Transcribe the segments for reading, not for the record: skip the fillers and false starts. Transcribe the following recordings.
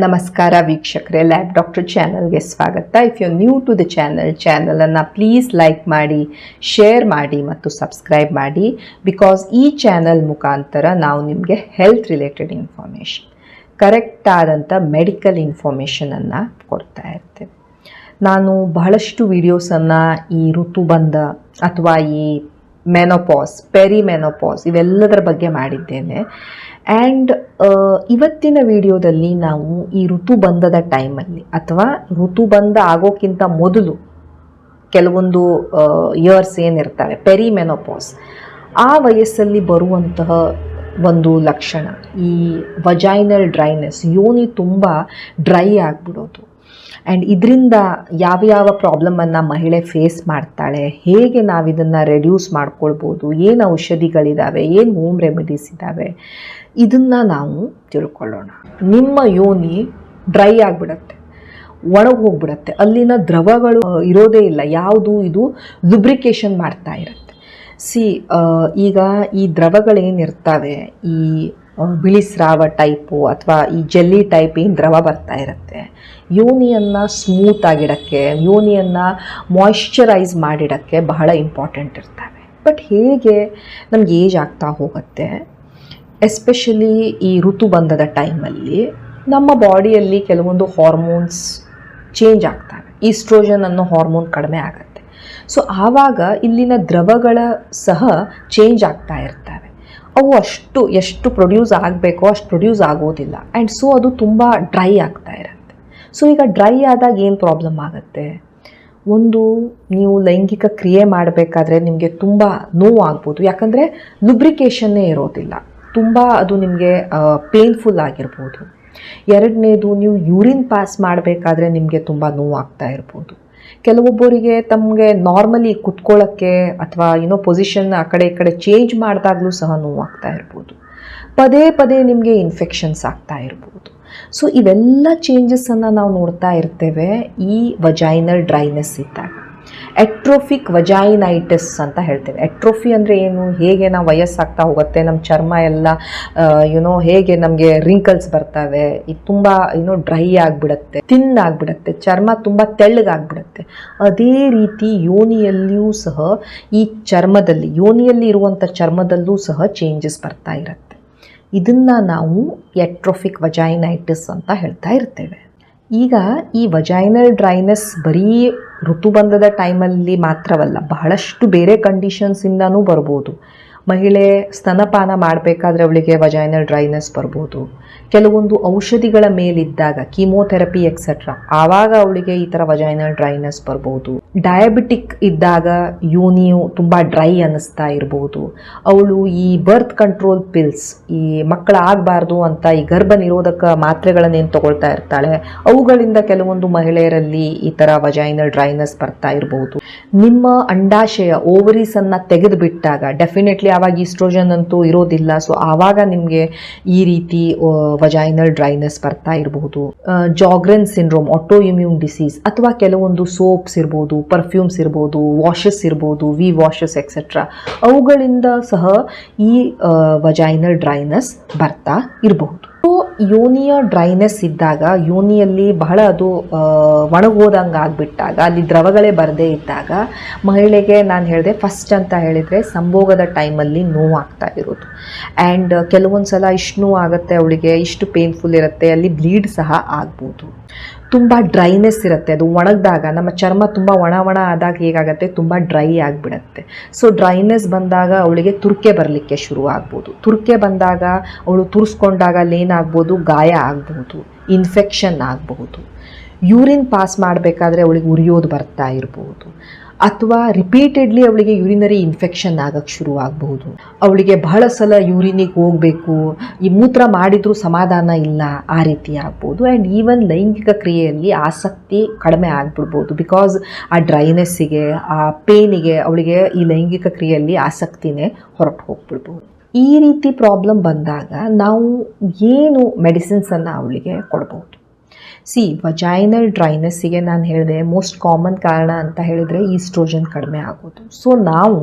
ನಮಸ್ಕಾರ ವೀಕ್ಷಕರೇ, lab doctor ಚಾನಲ್ಗೆ ಸ್ವಾಗತ. If you new to the ಚಾನಲನ್ನು ಪ್ಲೀಸ್ ಲೈಕ್ ಮಾಡಿ, ಶೇರ್ ಮಾಡಿ ಮತ್ತು ಸಬ್ಸ್ಕ್ರೈಬ್ ಮಾಡಿ. ಬಿಕಾಸ್ ಈ ಚಾನಲ್ ಮುಖಾಂತರ ನಾವು ನಿಮಗೆ ಹೆಲ್ತ್ ರಿಲೇಟೆಡ್ ಇನ್ಫಾರ್ಮೇಷನ್, ಕರೆಕ್ಟ್ ಆದಂಥ ಮೆಡಿಕಲ್ ಇನ್ಫಾರ್ಮೇಷನನ್ನು ಕೊಡ್ತಾ ಇರ್ತೇವೆ. ನಾನು ಬಹಳಷ್ಟು ವಿಡಿಯೋಸನ್ನು ಈ ಋತುಬಂಧ ಅಥವಾ ಈ ಮೆನೋಪಾಸ್, ಪೆರಿಮೆನೋಪಾಸ್ ಇವೆಲ್ಲದರ ಬಗ್ಗೆ ಮಾಡಿದ್ದೇನೆ. ಆ್ಯಂಡ್ ಇವತ್ತಿನ ವಿಡಿಯೋದಲ್ಲಿ ನಾವು ಈ ಋತುಬಂಧದ ಟೈಮಲ್ಲಿ ಅಥವಾ ಋತುಬಂಧ ಆಗೋಕ್ಕಿಂತ ಮೊದಲು ಕೆಲವೊಂದು ಇಯರ್ಸ್ ಏನಿರ್ತವೆ, ಪೆರಿಮೆನೋಪಾಸ್, ಆ ವಯಸ್ಸಲ್ಲಿ ಬರುವಂತಹ ಒಂದು ಲಕ್ಷಣ ಈ ವಜೈನಲ್ ಡ್ರೈನೆಸ್, ಯೋನಿ ತುಂಬ ಡ್ರೈ ಆಗಿಬಿಡೋದು. ಆ್ಯಂಡ್ ಇದರಿಂದ ಯಾವ ಪ್ರಾಬ್ಲಮನ್ನು ಮಹಿಳೆ ಫೇಸ್ ಮಾಡ್ತಾಳೆ, ಹೇಗೆ ನಾವಿದನ್ನು ರೆಡ್ಯೂಸ್ ಮಾಡ್ಕೊಳ್ಬೋದು, ಏನು ಔಷಧಿಗಳಿದ್ದಾವೆ, ಏನು ಹೋಮ್ ರೆಮಿಡೀಸ್ ಇದ್ದಾವೆ, ಇದನ್ನು ನಾವು ತಿಳ್ಕೊಳ್ಳೋಣ. ನಿಮ್ಮ ಯೋನಿ ಡ್ರೈ ಆಗಿಬಿಡತ್ತೆ, ಒಣಗಿ ಹೋಗ್ಬಿಡತ್ತೆ, ಅಲ್ಲಿನ ದ್ರವಗಳು ಇರೋದೇ ಇಲ್ಲ, ಯಾವುದು ಇದು ಲುಬ್ರಿಕೇಶನ್ ಮಾಡ್ತಾ ಇರುತ್ತೆ. ಈಗ ಈ ದ್ರವಗಳೇನಿರ್ತವೆ, ಈ ಬಿಳಿ ಸ್ರಾವ ಟೈಪು ಅಥವಾ ಈ ಜೆಲ್ಲಿ ಟೈಪ್ ಏನು ದ್ರವ ಬರ್ತಾ ಇರುತ್ತೆ, ಯೋನಿಯನ್ನು ಸ್ಮೂತ್ ಆಗಿಡೋಕ್ಕೆ, ಯೋನಿಯನ್ನು ಮಾಯಿಶ್ಚರೈಸ್ ಮಾಡಿಡೋಕ್ಕೆ ಬಹಳ ಇಂಪಾರ್ಟೆಂಟ್ ಇರ್ತವೆ. ಬಟ್ ಹೇಗೆ ನಮ್ಗೆ ಏಜ್ ಆಗ್ತಾ ಹೋಗುತ್ತೆ, ಎಸ್ಪೆಷಲಿ ಈ ಋತುಬಂಧದ ಟೈಮಲ್ಲಿ ನಮ್ಮ ಬಾಡಿಯಲ್ಲಿ ಕೆಲವೊಂದು ಹಾರ್ಮೋನ್ಸ್ ಚೇಂಜ್ ಆಗ್ತವೆ. ಈಸ್ಟ್ರೋಜನ್ ಅನ್ನೋ ಹಾರ್ಮೋನ್ ಕಡಿಮೆ ಆಗುತ್ತೆ. ಸೊ ಆವಾಗ ಇಲ್ಲಿನ ದ್ರವಗಳ ಸಹ ಚೇಂಜ್ ಆಗ್ತಾ ಇರ್ತವೆ. ಅವು ಎಷ್ಟು ಪ್ರೊಡ್ಯೂಸ್ ಆಗಬೇಕೋ ಅಷ್ಟು ಪ್ರೊಡ್ಯೂಸ್ ಆಗೋದಿಲ್ಲ. ಆ್ಯಂಡ್ ಸೊ ಅದು ತುಂಬ ಡ್ರೈ ಆಗ್ತಾ ಇರುತ್ತೆ. ಸೊ ಈಗ ಡ್ರೈ ಆದಾಗ ಏನು ಪ್ರಾಬ್ಲಮ್ ಆಗುತ್ತೆ, ಒಂದು ನೀವು ಲೈಂಗಿಕ ಕ್ರಿಯೆ ಮಾಡಬೇಕಾದ್ರೆ ನಿಮಗೆ ತುಂಬ ನೋವು ಆಗ್ಬೋದು, ಯಾಕಂದರೆ ಲುಬ್ರಿಕೇಷನ್ನೇ ಇರೋದಿಲ್ಲ, ತುಂಬ ಅದು ನಿಮಗೆ ಪೇನ್ಫುಲ್ ಆಗಿರ್ಬೋದು. ಎರಡನೇದು, ನೀವು ಯೂರಿನ್ ಪಾಸ್ ಮಾಡಬೇಕಾದ್ರೆ ನಿಮಗೆ ತುಂಬ ನೋವು ಆಗ್ತಾ ಇರ್ಬೋದು. ಕೆಲವೊಬ್ಬರಿಗೆ ತಮಗೆ ನಾರ್ಮಲಿ ಕುತ್ಕೊಳ್ಳೋಕ್ಕೆ ಅಥವಾ ಪೊಸಿಷನ್ ಆ ಕಡೆ ಈ ಕಡೆ ಚೇಂಜ್ ಮಾಡಿದಾಗಲೂ ಸಹ ನೋವಾಗ್ತಾ ಇರ್ಬೋದು. ಪದೇ ನಿಮಗೆ ಇನ್ಫೆಕ್ಷನ್ಸ್ ಆಗ್ತಾ ಇರ್ಬೋದು. ಸೊ ಇವೆಲ್ಲ ಚೇಂಜಸನ್ನು ನಾವು ನೋಡ್ತಾ ಇರ್ತೇವೆ ಈ ವಜೈನಲ್ ಡ್ರೈನೆಸ್ ಇದ್ದಾಗ. ಎಟ್ರೋಫಿಕ್ ವಜೈನೈಟಿಸ್ ಅಂತ ಹೇಳ್ತೇವೆ. ಎಟ್ರೋಫಿ ಅಂದರೆ ಏನು, ಹೇಗೆ ನಾವು ವಯಸ್ಸಾಗ್ತಾ ಹೋಗುತ್ತೆ, ನಮ್ಮ ಚರ್ಮ ಎಲ್ಲ ಹೇಗೆ ನಮಗೆ ರಿಂಕಲ್ಸ್ ಬರ್ತವೆ, ಇದು ತುಂಬ ಡ್ರೈ ಆಗಿಬಿಡುತ್ತೆ, ತಿನ್ ಆಗಿಬಿಡುತ್ತೆ, ಚರ್ಮ ತುಂಬ ತೆಳ್ಳಗಾಗ್ಬಿಡುತ್ತೆ. ಅದೇ ರೀತಿ ಯೋನಿಯಲ್ಲಿಯೂ ಸಹ ಈ ಚರ್ಮದಲ್ಲಿ, ಯೋನಿಯಲ್ಲಿ ಇರುವಂಥ ಚರ್ಮದಲ್ಲೂ ಸಹ ಚೇಂಜಸ್ ಬರ್ತಾ ಇರುತ್ತೆ. ಇದನ್ನು ನಾವು ಎಟ್ರೋಫಿಕ್ ವಜೈನೈಟಿಸ್ ಅಂತ ಹೇಳ್ತಾ ಇರ್ತೇವೆ. ಈಗ ಈ ವಜೈನಲ್ ಡ್ರೈನೆಸ್ ಬರೀ ಋತುಬಂಧದ ಟೈಮಲ್ಲಿ ಮಾತ್ರವಲ್ಲ, ಬಹಳಷ್ಟು ಬೇರೆ ಕಂಡೀಷನ್ಸಿಂದನೂ ಬರ್ಬೋದು. ಮಹಿಳೆ ಸ್ತನಪಾನ ಮಾಡಬೇಕಾದ್ರೆ ಅವಳಿಗೆ ವಜೈನಲ್ ಡ್ರೈನೆಸ್ ಬರ್ಬೋದು. ಕೆಲವೊಂದು ಔಷಧಿಗಳ ಮೇಲಿದ್ದಾಗ, ಕೀಮೋಥೆರಪಿ ಎಕ್ಸೆಟ್ರಾ, ಆವಾಗ ಅವಳಿಗೆ ಈ ಥರ ವಜೈನಲ್ ಡ್ರೈನೆಸ್ ಬರ್ಬೋದು. ಡಯಾಬಿಟಿಕ್ ಇದ್ದಾಗ ಯೋನಿಯು ತುಂಬ ಡ್ರೈ ಅನ್ನಿಸ್ತಾ ಇರ್ಬೋದು. ಅವಳು ಈ ಬರ್ತ್ ಕಂಟ್ರೋಲ್ ಪಿಲ್ಸ್, ಈ ಮಕ್ಕಳಾಗಬಾರ್ದು ಅಂತ ಈ ಗರ್ಭ ನಿರೋಧಕ ಮಾತ್ರೆಗಳನ್ನೇನು ತಗೊಳ್ತಾ ಇರ್ತಾಳೆ, ಅವುಗಳಿಂದ ಕೆಲವೊಂದು ಮಹಿಳೆಯರಲ್ಲಿ ಈ ಥರ ವಜೈನಲ್ ಡ್ರೈನೆಸ್ ಬರ್ತಾ ಇರ್ಬೋದು. ನಿಮ್ಮ ಅಂಡಾಶಯ, ಓವರೀಸನ್ನು ತೆಗೆದು ಬಿಟ್ಟಾಗ ಡೆಫಿನೆಟ್ಲಿ ಆವಾಗ ಈಸ್ಟ್ರೋಜನ್ ಅಂತೂ ಇರೋದಿಲ್ಲ. ಸೊ ಆವಾಗ ನಿಮಗೆ ಈ ರೀತಿ ವಜೈನಲ್ ಡ್ರೈನೆಸ್ ಬರ್ತಾ ಇರಬಹುದು. ಜಾಗ್ರೆನ್ ಸಿಂಡ್ರೋಮ್, ಆಟೋ ಇಮ್ಯೂನ್ ಡಿಸೀಸ್, ಅಥವಾ ಕೆಲವೊಂದು ಸೋಪ್ಸ್ ಇರ್ಬೋದು, ಪರ್ಫ್ಯೂಮ್ಸ್ ಇರ್ಬೋದು, ವಾಷಸ್ ಇರ್ಬೋದು, ವಿ ವಾಷಸ್ ಎಕ್ಸೆಟ್ರಾ, ಅವುಗಳಿಂದ ಸಹ ಈ ವಜೈನಲ್ ಡ್ರೈನೆಸ್ ಬರ್ತಾ ಇರಬಹುದು. ಸೊ ಯೋನಿಯ ಡ್ರೈನೆಸ್ ಇದ್ದಾಗ, ಯೋನಿಯಲ್ಲಿ ಬಹಳ ಅದು ಒಣಗೋದಂಗೆ ಆಗಿಬಿಟ್ಟಾಗ, ಅಲ್ಲಿ ದ್ರವಗಳೇ ಬರದೇ ಇದ್ದಾಗ ಮಹಿಳೆಗೆ, ನಾನು ಹೇಳಿದೆ ಫಸ್ಟ್ ಅಂತ ಹೇಳಿದರೆ ಸಂಭೋಗದ ಟೈಮಲ್ಲಿ ನೋವಾಗ್ತಾ ಇರೋದು. ಆ್ಯಂಡ್ ಕೆಲವೊಂದು ಸಲ ಇಷ್ಟು ನೋವು ಆಗುತ್ತೆ ಅವಳಿಗೆ, ಇಷ್ಟು ಪೇನ್ಫುಲ್ ಇರುತ್ತೆ, ಅಲ್ಲಿ ಬ್ಲೀಡ್ ಸಹ ಆಗ್ಬೋದು. ತುಂಬ ಡ್ರೈನೆಸ್ ಇರುತ್ತೆ, ಅದು ಒಣಗಿದಾಗ ನಮ್ಮ ಚರ್ಮ ತುಂಬ ಒಣ ಆದಾಗ ಹೇಗಾಗುತ್ತೆ, ತುಂಬ ಡ್ರೈ ಆಗಿಬಿಡುತ್ತೆ. ಸೊ ಡ್ರೈನೆಸ್ ಬಂದಾಗ ಅವಳಿಗೆ ತುರ್ಕೆ ಬರಲಿಕ್ಕೆ ಶುರು ಆಗ್ಬೋದು. ತುರ್ಕೆ ಬಂದಾಗ ಅವಳು ತುರಿಸ್ಕೊಂಡಾಗ ಅಲ್ಲೇನಾಗ್ಬೋದು, ಗಾಯ ಆಗ್ಬೋದು, ಇನ್ಫೆಕ್ಷನ್ ಆಗಬಹುದು. ಯೂರಿನ್ ಪಾಸ್ ಮಾಡಬೇಕಾದ್ರೆ ಅವಳಿಗೆ ಉರಿಯೋದು ಬರ್ತಾ ಇರ್ಬೋದು, ಅಥವಾ ರಿಪೀಟೆಡ್ಲಿ ಅವಳಿಗೆ ಯೂರಿನರಿ ಇನ್ಫೆಕ್ಷನ್ ಆಗಕ್ಕೆ ಶುರು ಆಗಬಹುದು. ಅವಳಿಗೆ ಬಹಳ ಸಲ ಯೂರಿನಿಗೆ ಹೋಗಬೇಕು, ಈ ಮೂತ್ರ ಮಾಡಿದರೂ ಸಮಾಧಾನ ಇಲ್ಲ, ಆ ರೀತಿ ಆಗ್ಬೋದು. ಆ್ಯಂಡ್ ಈವನ್ ಲೈಂಗಿಕ ಕ್ರಿಯೆಯಲ್ಲಿ ಆಸಕ್ತಿ ಕಡಿಮೆ ಆಗಿಬಿಡ್ಬೋದು. ಬಿಕಾಸ್ ಆ ಡ್ರೈನೆಸ್ಸಿಗೆ, ಆ ಪೇನಿಗೆ ಅವಳಿಗೆ ಈ ಲೈಂಗಿಕ ಕ್ರಿಯೆಯಲ್ಲಿ ಆಸಕ್ತಿನೇ ಹೊರಟು ಹೋಗ್ಬಿಡ್ಬೋದು. ಈ ರೀತಿ ಪ್ರಾಬ್ಲಮ್ ಬಂದಾಗ ನಾವು ಏನು ಮೆಡಿಸಿನ್ಸನ್ನು ಅವಳಿಗೆ ಕೊಡ್ಬೋದು. ವಜೈನಲ್ ಡ್ರೈನೆಸ್ಸಿಗೆ ನಾನು ಹೇಳಿದೆ ಮೋಸ್ಟ್ ಕಾಮನ್ ಕಾರಣ ಅಂತ ಹೇಳಿದರೆ ಈಸ್ಟ್ರೋಜನ್ ಕಡಿಮೆ ಆಗೋದು. ಸೊ ನಾವು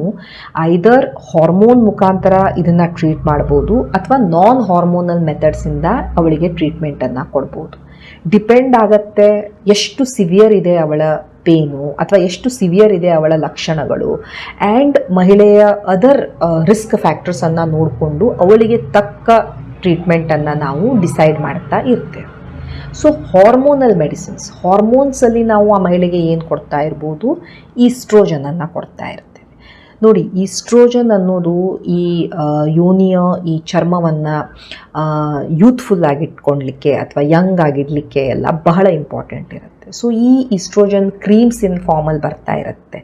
ಐದರ್ ಹಾರ್ಮೋನ್ ಮುಖಾಂತರ ಇದನ್ನು ಟ್ರೀಟ್ ಮಾಡ್ಬೋದು ಅಥವಾ ನಾನ್ ಹಾರ್ಮೋನಲ್ ಮೆಥಡ್ಸಿಂದ ಅವಳಿಗೆ ಟ್ರೀಟ್ಮೆಂಟನ್ನು ಕೊಡ್ಬೋದು. ಡಿಪೆಂಡ್ ಆಗತ್ತೆ ಎಷ್ಟು ಸಿವಿಯರ್ ಇದೆ ಅವಳ ಪೇನು ಅಥವಾ ಎಷ್ಟು ಸಿವಿಯರ್ ಇದೆ ಅವಳ ಲಕ್ಷಣಗಳು ಆ್ಯಂಡ್ ಮಹಿಳೆಯ ಅದರ್ ರಿಸ್ಕ್ ಫ್ಯಾಕ್ಟರ್ಸನ್ನು ನೋಡಿಕೊಂಡು ಅವಳಿಗೆ ತಕ್ಕ ಟ್ರೀಟ್ಮೆಂಟನ್ನು ನಾವು ಡಿಸೈಡ್ ಮಾಡ್ತಾ ಇರ್ತೇವೆ. ಸೊ ಹಾರ್ಮೋನಲ್ ಮೆಡಿಸಿನ್ಸ್, ಹಾರ್ಮೋನ್ಸಲ್ಲಿ ನಾವು ಆ ಮಹಿಳೆಗೆ ಏನು ಕೊಡ್ತಾ ಇರ್ಬೋದು, ಈಸ್ಟ್ರೋಜನನ್ನು ಕೊಡ್ತಾ ಇರ್ತೇವೆ. ನೋಡಿ, ಈಸ್ಟ್ರೋಜನ್ ಅನ್ನೋದು ಈ ಯೋನಿಯ ಈ ಚರ್ಮವನ್ನು ಯೂತ್ಫುಲ್ ಆಗಿಟ್ಕೊಳ್ಲಿಕ್ಕೆ ಅಥವಾ ಯಂಗ್ ಆಗಿಡಲಿಕ್ಕೆ ಎಲ್ಲ ಬಹಳ ಇಂಪಾರ್ಟೆಂಟ್ ಇರುತ್ತೆ. ಸೊ ಈ ಈಸ್ಟ್ರೋಜನ್ ಕ್ರೀಮ್ಸಿನ ಫಾರ್ಮಲ್ಲಿ ಬರ್ತಾ ಇರುತ್ತೆ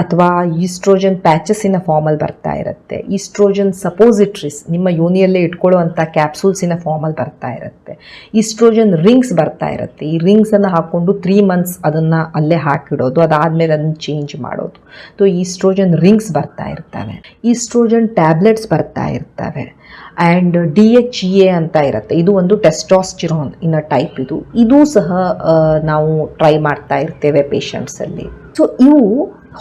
ಅಥವಾ ಈಸ್ಟ್ರೋಜನ್ ಪ್ಯಾಚಸ್ಸಿನ ಫಾರ್ಮಲ್ಲಿ ಬರ್ತಾ ಇರುತ್ತೆ. ಈಸ್ಟ್ರೋಜನ್ ಸಪೋಸಿಟ್ರೀಸ್ ನಿಮ್ಮ ಯೋನಿಯಲ್ಲೇ ಇಟ್ಕೊಳ್ಳುವಂಥ ಕ್ಯಾಪ್ಸೂಲ್ಸಿನ ಫಾರ್ಮಲ್ಲಿ ಬರ್ತಾ ಇರುತ್ತೆ. ಈಸ್ಟ್ರೋಜನ್ ರಿಂಗ್ಸ್ ಬರ್ತಾ ಇರುತ್ತೆ. ಈ ರಿಂಗ್ಸನ್ನು ಹಾಕ್ಕೊಂಡು 3 months ಅದನ್ನು ಅಲ್ಲೇ ಹಾಕಿಡೋದು, ಅದಾದಮೇಲೆ ಅದನ್ನು ಚೇಂಜ್ ಮಾಡೋದು. ಸೊ ಈಸ್ಟ್ರೋಜನ್ ರಿಂಗ್ಸ್ ಬರ್ತಾ ಇರ್ತವೆ. ಈಸ್ಟ್ರೋಜನ್ ಟ್ಯಾಬ್ಲೆಟ್ಸ್ ಬರ್ತಾ ಇರ್ತವೆ. ಆ್ಯಂಡ್ DHEA ಅಂತ ಇರುತ್ತೆ, ಇದು ಒಂದು ಟೆಸ್ಟಾಸ್ಟಿರಾನ್ ಇನ್ನ ಟೈಪ್. ಇದು ಸಹ ನಾವು ಟ್ರೈ ಮಾಡ್ತಾ ಇರ್ತೇವೆ ಪೇಷಂಟ್ಸಲ್ಲಿ. ಸೊ ಇವು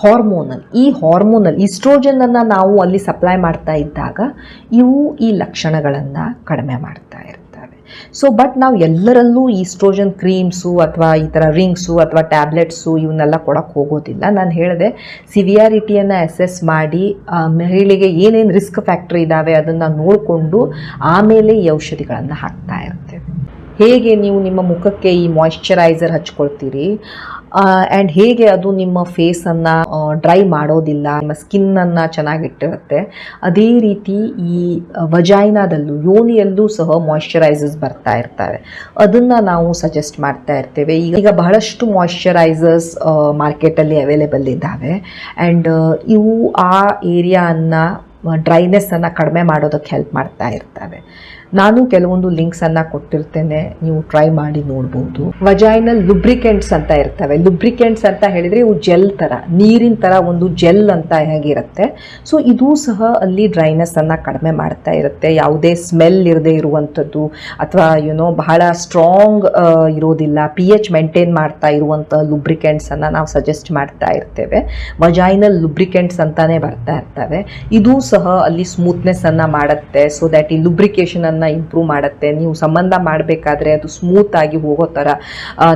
ಹಾರ್ಮೋನಲ್. ಈ ಹಾರ್ಮೋನಲ್ ಈಸ್ಟ್ರೋಜನನ್ನು ನಾವು ಅಲ್ಲಿ ಸಪ್ಲೈ ಮಾಡ್ತಾ ಇದ್ದಾಗ ಇವು ಈ ಲಕ್ಷಣಗಳನ್ನು ಕಡಿಮೆ ಮಾಡ್ತಾ ಇರ್ತವೆ. ಸೊ ಬಟ್ ನಾವು ಎಲ್ಲರಲ್ಲೂ ಈಸ್ಟ್ರೋಜನ್ ಕ್ರೀಮ್ಸು ಅಥವಾ ಈ ಥರ ರಿಂಗ್ಸು ಅಥವಾ ಟ್ಯಾಬ್ಲೆಟ್ಸು ಇವನ್ನೆಲ್ಲ ಕೊಡೋಕ್ಕೆ ಹೋಗೋದಿಲ್ಲ. ನಾನು ಹೇಳಿದೆ ಸಿವಿಯಾರಿಟಿಯನ್ನು ಅಸೆಸ್ ಮಾಡಿ ಮಹಿಳೆಗೆ ಏನೇನು ರಿಸ್ಕ್ ಫ್ಯಾಕ್ಟ್ರಿ ಇದ್ದಾವೆ ಅದನ್ನು ನೋಡಿಕೊಂಡು ಆಮೇಲೆ ಈ ಔಷಧಿಗಳನ್ನು ಹಾಕ್ತಾ ಇರ್ತೇವೆ. ಹೇಗೆ ನೀವು ನಿಮ್ಮ ಮುಖಕ್ಕೆ ಈ ಮಾಯಿಶ್ಚರೈಸರ್ ಹಚ್ಕೊಳ್ತೀರಿ ಆ್ಯಂಡ್ ಹೇಗೆ ಅದು ನಿಮ್ಮ ಫೇಸನ್ನು ಡ್ರೈ ಮಾಡೋದಿಲ್ಲ, ನಿಮ್ಮ ಸ್ಕಿನ್ನನ್ನು ಚೆನ್ನಾಗಿಟ್ಟಿರುತ್ತೆ, ಅದೇ ರೀತಿ ಈ ವಜೈನಾದಲ್ಲೂ ಯೋನಿಯಲ್ಲೂ ಸಹ ಮಾಯಿಶ್ಚರೈಸರ್ಸ್ ಬರ್ತಾ ಇರ್ತವೆ. ಅದನ್ನು ನಾವು ಸಜೆಸ್ಟ್ ಮಾಡ್ತಾ ಇರ್ತೇವೆ. ಈಗ ಬಹಳಷ್ಟು ಮಾಯಿಶ್ಚರೈಸರ್ಸ್ ಮಾರ್ಕೆಟಲ್ಲಿ ಅವೈಲೇಬಲ್ ಇದ್ದಾವೆ ಆ್ಯಂಡ್ ಇವು ಆ ಏರಿಯಾವನ್ನು ಡ್ರೈನೆಸ್ಸನ್ನು ಕಡಿಮೆ ಮಾಡೋದಕ್ಕೆ ಹೆಲ್ಪ್ ಮಾಡ್ತಾ ಇರ್ತವೆ. ನಾನು ಕೆಲವೊಂದು ಲಿಂಕ್ಸನ್ನು ಕೊಟ್ಟಿರ್ತೇನೆ, ನೀವು ಟ್ರೈ ಮಾಡಿ ನೋಡ್ಬೋದು. ವಜೈನಲ್ ಲುಬ್ರಿಕೆಂಟ್ಸ್ ಅಂತ ಇರ್ತವೆ. ಲುಬ್ರಿಕೆಂಟ್ಸ್ ಅಂತ ಹೇಳಿದರೆ ಇವು ಜೆಲ್ ಥರ, ನೀರಿನ ಥರ ಒಂದು ಜೆಲ್ ಅಂತ ಹೇಗಿರುತ್ತೆ. ಸೊ ಇದು ಸಹ ಅಲ್ಲಿ ಡ್ರೈನೆಸ್ಸನ್ನು ಕಡಿಮೆ ಮಾಡ್ತಾ ಇರುತ್ತೆ. ಯಾವುದೇ ಸ್ಮೆಲ್ ಇರದೇ ಇರುವಂಥದ್ದು ಅಥವಾ ಬಹಳ ಸ್ಟ್ರಾಂಗ್ ಇರೋದಿಲ್ಲ, pH ಮೇಂಟೈನ್ ಮಾಡ್ತಾ ಇರುವಂಥ ಲುಬ್ರಿಕೆಂಟ್ಸನ್ನು ನಾವು ಸಜೆಸ್ಟ್ ಮಾಡ್ತಾ ಇರ್ತೇವೆ. ವಜೈನಲ್ ಲುಬ್ರಿಕೆಂಟ್ಸ್ ಅಂತಾನೆ ಬರ್ತಾ ಇರ್ತವೆ. ಇದು ಸಹ ಅಲ್ಲಿ ಸ್ಮೂತ್ನೆಸ್ಸನ್ನು ಮಾಡುತ್ತೆ. ಸೊ ದ್ಯಾಟ್ ಈ ಲುಬ್ರಿಕೇಷನನ್ನು ಇಂಪ್ರೂವ್ ಮಾಡುತ್ತೆ. ನೀವು ಸಂಬಂಧ ಮಾಡಬೇಕಾದ್ರೆ ಅದು ಸ್ಮೂತ್ ಆಗಿ ಹೋಗೋ ಥರ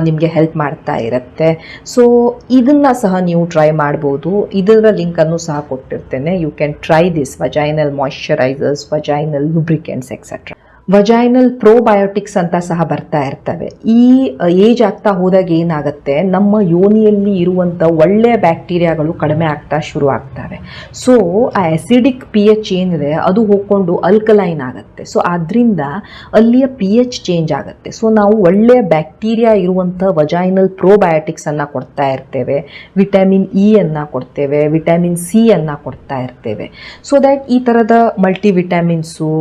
ನಿಮಗೆ ಹೆಲ್ಪ್ ಮಾಡ್ತಾ ಇರುತ್ತೆ. ಸೊ ಇದನ್ನು ಸಹ ನೀವು ಟ್ರೈ ಮಾಡ್ಬೋದು. ಇದರ ಲಿಂಕನ್ನು ಸಹ ಕೊಟ್ಟಿರ್ತೇನೆ. You can try this vaginal moisturisers, vaginal lubricants etcetera. Vaginal probiotics ಅಂತ ಸಹ ಬರ್ತಾ ಇರ್ತವೆ. ಈ ಏಜ್ ಆಗ್ತಾ ಹೋದಾಗ ಏನಾಗುತ್ತೆ, ನಮ್ಮ ಯೋನಿಯಲ್ಲಿ ಇರುವಂಥ ಒಳ್ಳೆಯ ಬ್ಯಾಕ್ಟೀರಿಯಾಗಳು ಕಡಿಮೆ ಆಗ್ತಾ ಶುರು ಆಗ್ತವೆ. ಸೊ ಆ ಅಸಿಡಿಕ್ pH ಏನಿದೆ ಅದು ಹೋಗ್ಕೊಂಡು ಅಲ್ಕಲೈನ್ ಆಗುತ್ತೆ. ಸೊ ಆದ್ದರಿಂದ ಅಲ್ಲಿಯ pH ಚೇಂಜ್ ಆಗುತ್ತೆ. ಸೊ ನಾವು ಒಳ್ಳೆಯ ಬ್ಯಾಕ್ಟೀರಿಯಾ ಇರುವಂಥ ವಜೈನಲ್ ಪ್ರೋಬಯೋಟಿಕ್ಸನ್ನು ಕೊಡ್ತಾ ಇರ್ತೇವೆ. ವಿಟಮಿನ್ E ಅನ್ನು ಕೊಡ್ತೇವೆ, ವಿಟಮಿನ್ C ಅನ್ನು ಕೊಡ್ತಾ ಇರ್ತೇವೆ. ಸೊ ದ್ಯಾಟ್ ಈ ಥರದ ಮಲ್ಟಿವಿಟಮಿನ್ಸು,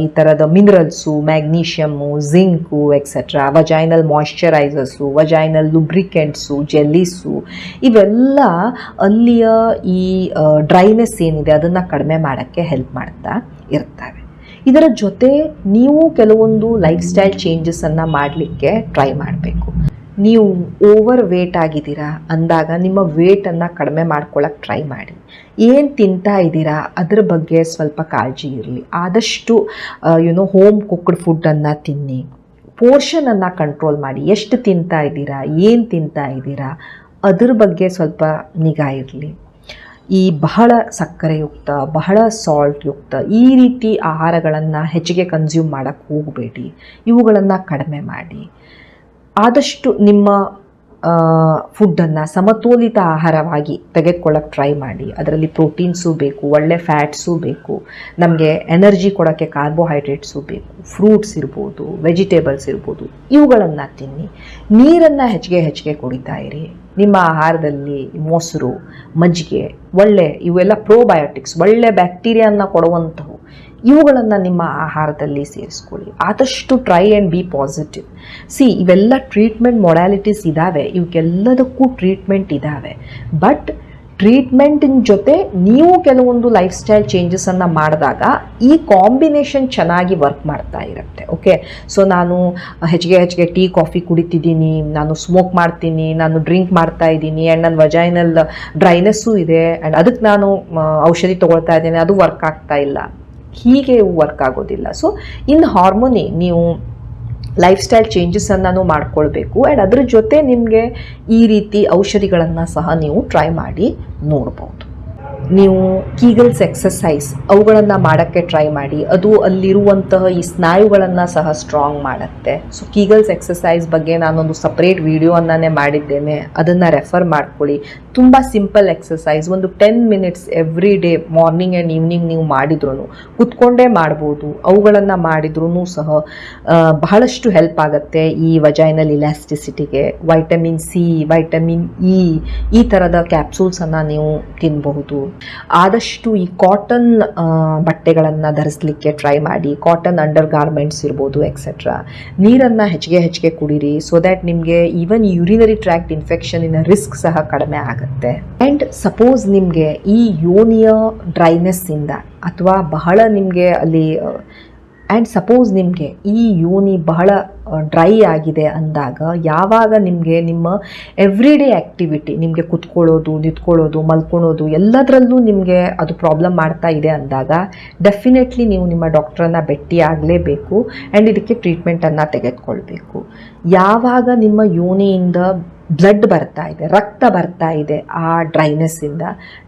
ಈ ಥರದ minerals, magnesium, zinc etcetera, vaginal moisturisers, vaginal lubricants, jellies, ಇವೆಲ್ಲ ಅಲ್ಲಿಯ ಈ ಡ್ರೈನೆಸ್ ಏನಿದೆ ಅದನ್ನು ಕಡಿಮೆ ಮಾಡೋಕ್ಕೆ ಹೆಲ್ಪ್ ಮಾಡ್ತಾ ಇರ್ತವೆ. ಇದರ ಜೊತೆ ನೀವು ಕೆಲವೊಂದು ಲೈಫ್ ಸ್ಟೈಲ್ ಚೇಂಜಸನ್ನು ಮಾಡಲಿಕ್ಕೆ ಟ್ರೈ ಮಾಡಬೇಕು. ನೀವು ಓವರ್ ವೇಟ್ ಆಗಿದ್ದೀರಾ ಅಂದಾಗ ನಿಮ್ಮ ವೇಟನ್ನು ಕಡಿಮೆ ಮಾಡ್ಕೊಳ್ಳೋಕೆ ಟ್ರೈ ಮಾಡಿ. ಏನು ತಿಂತಾ ಇದ್ದೀರಾ ಅದ್ರ ಬಗ್ಗೆ ಸ್ವಲ್ಪ ಕಾಳಜಿ ಇರಲಿ. ಆದಷ್ಟು ಹೋಮ್ ಕುಕ್ಡ್ ಫುಡ್ಡನ್ನು ತಿನ್ನಿ. ಪೋರ್ಷನನ್ನು ಕಂಟ್ರೋಲ್ ಮಾಡಿ. ಎಷ್ಟು ತಿಂತಾ ಇದ್ದೀರಾ, ಏನು ತಿಂತಾ ಇದ್ದೀರಾ ಅದ್ರ ಬಗ್ಗೆ ಸ್ವಲ್ಪ ನಿಗಾ ಇರಲಿ. ಈ ಬಹಳ ಸಕ್ಕರೆಯುಕ್ತ, ಬಹಳ ಸಾಲ್ಟ್ಯುಕ್ತ ಈ ರೀತಿ ಆಹಾರಗಳನ್ನು ಹೆಚ್ಚಿಗೆ ಕನ್ಸ್ಯೂಮ್ ಮಾಡೋಕ್ಕೆ ಹೋಗಬೇಡಿ. ಇವುಗಳನ್ನು ಕಡಿಮೆ ಮಾಡಿ. ಆದಷ್ಟು ನಿಮ್ಮ ಫುಡ್ಡನ್ನು ಸಮತೋಲಿತ ಆಹಾರವಾಗಿ ತೆಗೆದುಕೊಳ್ಳೋಕ್ಕೆ ಟ್ರೈ ಮಾಡಿ. ಅದರಲ್ಲಿ ಪ್ರೋಟೀನ್ಸು ಬೇಕು, ಒಳ್ಳೆ ಫ್ಯಾಟ್ಸು ಬೇಕು, ನಮಗೆ ಎನರ್ಜಿ ಕೊಡೋಕ್ಕೆ ಕಾರ್ಬೋಹೈಡ್ರೇಟ್ಸು ಬೇಕು, ಫ್ರೂಟ್ಸ್ ಇರ್ಬೋದು, ವೆಜಿಟೇಬಲ್ಸ್ ಇರ್ಬೋದು, ಇವುಗಳನ್ನು ತಿನ್ನಿ. ನೀರನ್ನು ಹೆಚ್ಚಿಗೆ ಕುಡಿತಾ ಇರಿ. ನಿಮ್ಮ ಆಹಾರದಲ್ಲಿ ಮೊಸರು, ಮಜ್ಜಿಗೆ, ಇವೆಲ್ಲ ಪ್ರೋಬಯೋಟಿಕ್ಸ್, ಒಳ್ಳೆ ಬ್ಯಾಕ್ಟೀರಿಯಾನ ಕೊಡುವಂಥವು, ಇವುಗಳನ್ನು ನಿಮ್ಮ ಆಹಾರದಲ್ಲಿ ಸೇರಿಸ್ಕೊಳ್ಳಿ. ಆದಷ್ಟು ಟ್ರೈ ಆ್ಯಂಡ್ ಬಿ ಪಾಸಿಟಿವ್. ಇವೆಲ್ಲ ಟ್ರೀಟ್ಮೆಂಟ್ ಮೊಡಾಲಿಟೀಸ್ ಇದ್ದಾವೆ, ಇವಕ್ಕೆಲ್ಲದಕ್ಕೂ ಟ್ರೀಟ್ಮೆಂಟ್ ಇದ್ದಾವೆ. ಬಟ್ ಟ್ರೀಟ್ಮೆಂಟಿನ ಜೊತೆ ನೀವು ಕೆಲವೊಂದು ಲೈಫ್ ಸ್ಟೈಲ್ ಚೇಂಜಸನ್ನು ಮಾಡಿದಾಗ ಈ ಕಾಂಬಿನೇಷನ್ ಚೆನ್ನಾಗಿ ವರ್ಕ್ ಮಾಡ್ತಾ ಇರುತ್ತೆ. ಓಕೆ, ಸೊ ನಾನು ಹೆಚ್ಚಿಗೆ ಟೀ ಕಾಫಿ ಕುಡಿತಿದ್ದೀನಿ, ನಾನು ಸ್ಮೋಕ್ ಮಾಡ್ತೀನಿ, ನಾನು ಡ್ರಿಂಕ್ ಮಾಡ್ತಾ ಇದ್ದೀನಿ, ಆ್ಯಂಡ್ ನನ್ನ ವಜೈನಲ್ ಡ್ರೈನೆಸ್ಸು ಇದೆ, ಆ್ಯಂಡ್ ಅದಕ್ಕೆ ನಾನು ಔಷಧಿ ತೊಗೊಳ್ತಾ ಇದ್ದೀನಿ, ಅದು ವರ್ಕ್ ಆಗ್ತಾ ಇಲ್ಲ, ಹೀಗೆ ವರ್ಕ್ ಆಗೋದಿಲ್ಲ. ಸೊ ಇನ್ ಹಾರ್ಮೋನಿ ನೀವು ಲೈಫ್ ಸ್ಟೈಲ್ ಚೇಂಜಸನ್ನು ಮಾಡ್ಕೊಳ್ಬೇಕು. ಆ್ಯಂಡ್ ಅದ್ರ ಜೊತೆ ನಿಮಗೆ ಈ ರೀತಿ ಔಷಧಿಗಳನ್ನು ಸಹ ನೀವು ಟ್ರೈ ಮಾಡಿ ನೋಡ್ಬೋದು. ನೀವು ಕೀಗಲ್ಸ್ ಎಕ್ಸಸೈಸ್ ಅವುಗಳನ್ನು ಮಾಡೋಕ್ಕೆ ಟ್ರೈ ಮಾಡಿ, ಅದು ಅಲ್ಲಿರುವಂತಹ ಈ ಸ್ನಾಯುಗಳನ್ನು ಸಹ ಸ್ಟ್ರಾಂಗ್ ಮಾಡುತ್ತೆ. ಸೊ ಕೀಗಲ್ಸ್ ಎಕ್ಸಸೈಸ್ ಬಗ್ಗೆ ನಾನೊಂದು ಸಪ್ರೇಟ್ ವಿಡಿಯೋವನ್ನೇ ಮಾಡಿದ್ದೇನೆ, ಅದನ್ನು ರೆಫರ್ ಮಾಡ್ಕೊಳ್ಳಿ. ತುಂಬ ಸಿಂಪಲ್ ಎಕ್ಸಸೈಸ್, ಒಂದು 10 minutes every day morning and evening ನೀವು ಮಾಡಿದ್ರೂ ಕುತ್ಕೊಂಡೇ ಮಾಡ್ಬೋದು. ಅವುಗಳನ್ನು ಮಾಡಿದ್ರೂ ಸಹ ಬಹಳಷ್ಟು ಹೆಲ್ಪ್ ಆಗುತ್ತೆ ಈ ವಜೈನಲ್ ಇಲಾಸ್ಟಿಸಿಟಿಗೆ. ವೈಟಮಿನ್ ಸಿ, ವೈಟಮಿನ್ ಇ, ಈ ಥರದ ಕ್ಯಾಪ್ಸೂಲ್ಸನ್ನು ನೀವು ತಿನ್ನಬಹುದು. ಆದಷ್ಟು ಈ ಕಾಟನ್ ಬಟ್ಟೆಗಳನ್ನು ಧರಿಸಲಿಕ್ಕೆ ಟ್ರೈ ಮಾಡಿ, ಕಾಟನ್ ಅಂಡರ್ ಗಾರ್ಮೆಂಟ್ಸ್ ಇರ್ಬೋದು ಎಕ್ಸೆಟ್ರಾ. ನೀರನ್ನು ಹೆಚ್ಚಿಗೆ ಕುಡೀರಿ, ಸೊ ದ್ಯಾಟ್ ನಿಮಗೆ ಈವನ್ ಯೂರಿನರಿ ಟ್ರ್ಯಾಕ್ಟ್ ಇನ್ಫೆಕ್ಷನಿನ ರಿಸ್ಕ್ ಸಹ ಕಡಿಮೆ ಆಗುತ್ತೆ. ಆ್ಯಂಡ್ ಸಪೋಸ್ ನಿಮಗೆ ಈ ಯೋನಿಯ ಡ್ರೈನೆಸ್ಸಿಂದ ಅಥವಾ ಬಹಳ ನಿಮಗೆ ಅಲ್ಲಿ ಆ್ಯಂಡ್ ಸಪೋಸ್ ನಿಮಗೆ ಈ ಯೋನಿ ಬಹಳ ಡ್ರೈ ಆಗಿದೆ ಅಂದಾಗ, ಯಾವಾಗ ನಿಮಗೆ ನಿಮ್ಮ ಎವ್ರಿಡೇ ಆ್ಯಕ್ಟಿವಿಟಿ, ನಿಮಗೆ ಕುತ್ಕೊಳ್ಳೋದು, ನಿಂತ್ಕೊಳ್ಳೋದು, ಮಲ್ಕೊಳ್ಳೋದು ಎಲ್ಲದರಲ್ಲೂ ನಿಮಗೆ ಅದು ಪ್ರಾಬ್ಲಮ್ ಮಾಡ್ತಾ ಇದೆ ಅಂದಾಗ ಡೆಫಿನೆಟ್ಲಿ ನೀವು ನಿಮ್ಮ ಡಾಕ್ಟ್ರನ್ನ ಭೇಟಿ ಆಗಲೇಬೇಕು ಆ್ಯಂಡ್ ಇದಕ್ಕೆ ಟ್ರೀಟ್ಮೆಂಟನ್ನು ತೆಗೆದುಕೊಳ್ಬೇಕು. ಯಾವಾಗ ನಿಮ್ಮ ಯೋನಿಯಿಂದ ಬ್ಲಡ್ ಬರ್ತಾ ಇದೆ, ರಕ್ತ ಬರ್ತಾ ಇದೆ ಆ ಡ್ರೈನೆಸ್ಸಿಂದ,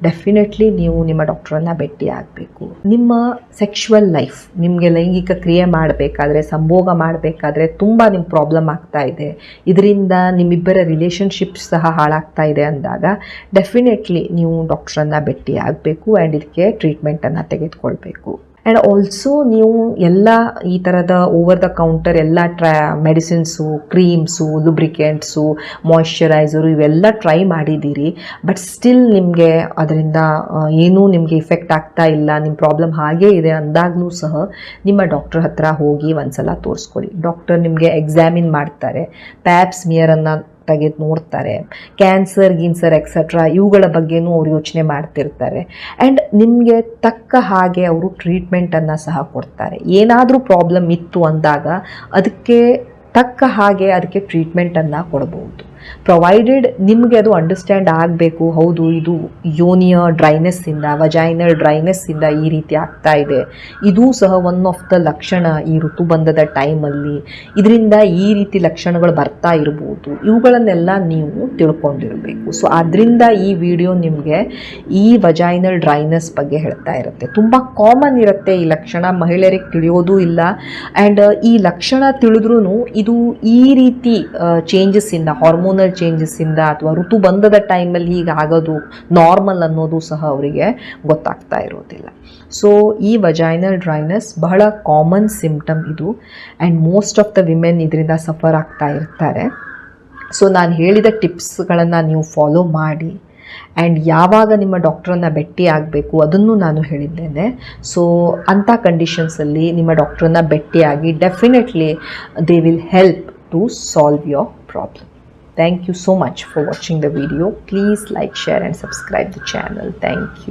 ಡೆಫಿನೆಟ್ಲಿ ನೀವು ನಿಮ್ಮ ಡಾಕ್ಟ್ರನ್ನ ಭೇಟಿ ಆಗಬೇಕು. ನಿಮ್ಮ ಸೆಕ್ಷುವಲ್ ಲೈಫ್, ನಿಮಗೆ ಲೈಂಗಿಕ ಕ್ರಿಯೆ ಮಾಡಬೇಕಾದ್ರೆ, ಸಂಭೋಗ ಮಾಡಬೇಕಾದ್ರೆ ತುಂಬ ನಿಮ್ಗೆ ಪ್ರಾಬ್ಲಮ್ ಆಗ್ತಾ ಇದೆ, ಇದರಿಂದ ನಿಮ್ಮಿಬ್ಬರ ರಿಲೇಷನ್ಶಿಪ್ಸ್ ಸಹ ಹಾಳಾಗ್ತಾ ಇದೆ ಅಂದಾಗ ಡೆಫಿನೆಟ್ಲಿ ನೀವು ಡಾಕ್ಟ್ರನ್ನ ಭೇಟಿ ಆಗಬೇಕು ಆ್ಯಂಡ್ ಇದಕ್ಕೆ ಟ್ರೀಟ್ಮೆಂಟನ್ನು ತೆಗೆದುಕೊಳ್ಬೇಕು. ಆ್ಯಂಡ್ ಆಲ್ಸೋ ನೀವು ಎಲ್ಲ ಈ ಥರದ ಓವರ್ ದ ಕೌಂಟರ್ ಎಲ್ಲ ಮೆಡಿಸಿನ್ಸು, ಕ್ರೀಮ್ಸು, ಲುಬ್ರಿಕೆಂಟ್ಸು, ಮಾಯಿಶ್ಚರೈಸರು ಇವೆಲ್ಲ ಟ್ರೈ ಮಾಡಿದ್ದೀರಿ, ಬಟ್ ಸ್ಟಿಲ್ ನಿಮಗೆ ಅದರಿಂದ ಏನೂ ನಿಮಗೆ ಇಫೆಕ್ಟ್ ಆಗ್ತಾ ಇಲ್ಲ, ನಿಮ್ಮ ಪ್ರಾಬ್ಲಮ್ ಹಾಗೇ ಇದೆ ಅಂದಾಗಲೂ ಸಹ ನಿಮ್ಮ ಡಾಕ್ಟರ್ ಹತ್ರ ಹೋಗಿ ಒಂದ್ಸಲ ತೋರಿಸ್ಕೊಳ್ಳಿ. ಡಾಕ್ಟರ್ ನಿಮಗೆ ಎಕ್ಸಾಮಿನ್ ಮಾಡ್ತಾರೆ, ಪ್ಯಾಪ್ ಸ್ಮಿಯರನ್ನು ತೆಗೆದು ನೋಡ್ತಾರೆ, ಕ್ಯಾನ್ಸರ್ ಗಿನ್ಸರ್ ಎಕ್ಸೆಟ್ರಾ ಇವುಗಳ ಬಗ್ಗೆನೂ ಅವ್ರು ಯೋಚನೆ ಮಾಡ್ತಿರ್ತಾರೆ. ಆ್ಯಂಡ್ ನಿಮಗೆ ತಕ್ಕ ಹಾಗೆ ಅವರು ಟ್ರೀಟ್ಮೆಂಟನ್ನು ಸಹ ಕೊಡ್ತಾರೆ. ಏನಾದರೂ ಪ್ರಾಬ್ಲಮ್ ಇತ್ತು ಅಂದಾಗ ಅದಕ್ಕೆ ತಕ್ಕ ಹಾಗೆ ಅದಕ್ಕೆ ಟ್ರೀಟ್ಮೆಂಟನ್ನು ಕೊಡ್ಬೋದು. ಪ್ರೊವೈಡೆಡ್ ನಿಮಗೆ ಅದು ಅಂಡರ್ಸ್ಟ್ಯಾಂಡ್ ಆಗಬೇಕು, ಹೌದು ಇದು ಯೋನಿಯ ಡ್ರೈನೆಸ್ಸಿಂದ, ವಜೈನಲ್ ಡ್ರೈನೆಸ್ಸಿಂದ ಈ ರೀತಿ ಆಗ್ತಾ ಇದೆ, ಇದೂ ಸಹ ಒನ್ ಆಫ್ ದ ಲಕ್ಷಣ ಈ ಋತುಬಂಧದ ಟೈಮಲ್ಲಿ, ಇದರಿಂದ ಈ ರೀತಿ ಲಕ್ಷಣಗಳು ಬರ್ತಾ ಇರ್ಬೋದು, ಇವುಗಳನ್ನೆಲ್ಲ ನೀವು ತಿಳ್ಕೊಂಡಿರಬೇಕು. ಸೊ ಆದ್ದರಿಂದ ಈ ವಿಡಿಯೋ ನಿಮಗೆ ಈ ವಜೈನಲ್ ಡ್ರೈನೆಸ್ ಬಗ್ಗೆ ಹೇಳ್ತಾ ಇರುತ್ತೆ. ತುಂಬ ಕಾಮನ್ ಇರುತ್ತೆ ಈ ಲಕ್ಷಣ, ಮಹಿಳೆಯರಿಗೆ ತಿಳಿಯೋದೂ ಇಲ್ಲ. ಆ್ಯಂಡ್ ಈ ಲಕ್ಷಣ ತಿಳಿದ್ರೂ ಇದು ಈ ರೀತಿ ಚೇಂಜಸ್ಸಿಂದ, ಹಾರ್ಮೋನಲ್ ಚೇಂಜಸ್ಸಿಂದ ಅಥವಾ ಋತುಬಂಧದ ಟೈಮಲ್ಲಿ ಹೀಗೆ ಆಗೋದು ನಾರ್ಮಲ್ ಅನ್ನೋದು ಸಹ ಅವರಿಗೆ ಗೊತ್ತಾಗ್ತಾ ಇರೋದಿಲ್ಲ. ಸೊ ಈ ವಜೈನಲ್ ಡ್ರೈನೆಸ್ ಬಹಳ ಕಾಮನ್ ಸಿಂಪ್ಟಮ್ ಇದು, and most of the women ಇದರಿಂದ ಸಫರ್ ಆಗ್ತಾ ಇರ್ತಾರೆ. ಸೊ ನಾನು ಹೇಳಿದ ಟಿಪ್ಸ್ಗಳನ್ನು ನೀವು ಫಾಲೋ ಮಾಡಿ, ಆ್ಯಂಡ್ ಯಾವಾಗ ನಿಮ್ಮ ಡಾಕ್ಟ್ರನ್ನ ಭೇಟಿ ಆಗಬೇಕು ಅದನ್ನು ನಾನು ಹೇಳಿದ್ದೇನೆ. ಸೊ ಅಂಥ ಕಂಡೀಷನ್ಸಲ್ಲಿ ನಿಮ್ಮ ಡಾಕ್ಟ್ರನ್ನ ಭೇಟಿಯಾಗಿ definitely they will help to solve your problem. Thank you so much for watching the video. Please like, share and subscribe the channel. Thank you.